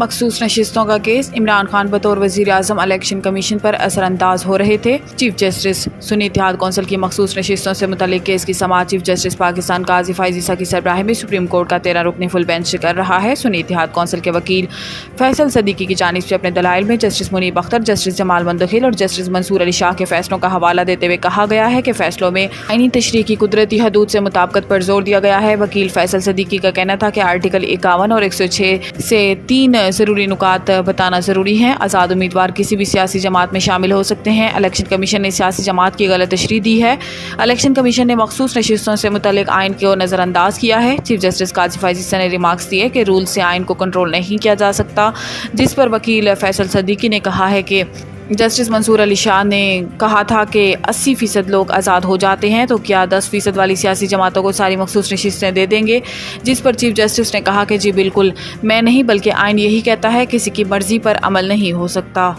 مخصوص نشستوں کا کیس، عمران خان بطور وزیر اعظم الیکشن کمیشن پر اثر انداز ہو رہے تھے۔ چیف جسٹس سنی اتحاد کونسل کی مخصوص نشستوں سے متعلق کیس کی سماعت چیف جسٹس پاکستان قاضی فائز عیسیٰ کی سربراہی میں سپریم کورٹ کا 13 رکنی فل بینچ کر رہا ہے۔ سنی اتحاد کونسل کے وکیل فیصل صدیقی کی جانب سے اپنے دلائل میں جسٹس منیب اختر، جسٹس جمال منتخل اور جسٹس منصور علی شاہ کے فیصلوں کا حوالہ دیتے ہوئے کہا گیا ہے کہ فیصلوں میں آئینی تشریح کی قدرتی حدود سے مطابقت پر زور دیا گیا ہے۔ وکیل فیصل صدیقی کا کہنا تھا کہ آرٹیکل 51 اور 106 سے 3 ضروری نکات بتانا ضروری ہے۔ آزاد امیدوار کسی بھی سیاسی جماعت میں شامل ہو سکتے ہیں۔ الیکشن کمیشن نے سیاسی جماعت کی غلط تشریح دی ہے۔ الیکشن کمیشن نے مخصوص نشستوں سے متعلق آئین کو نظر انداز کیا ہے۔ چیف جسٹس قاضی فائز عیسیٰ نے ریمارکس دیے کہ رول سے آئین کو کنٹرول نہیں کیا جا سکتا، جس پر وکیل فیصل صدیقی نے کہا ہے کہ جسٹس منصور علی شاہ نے کہا تھا کہ 80% لوگ آزاد ہو جاتے ہیں تو کیا 10% والی سیاسی جماعتوں کو ساری مخصوص نشستیں دے دیں گے، جس پر چیف جسٹس نے کہا کہ جی بالکل، میں نہیں بلکہ آئین یہی کہتا ہے کسی کی مرضی پر عمل نہیں ہو سکتا۔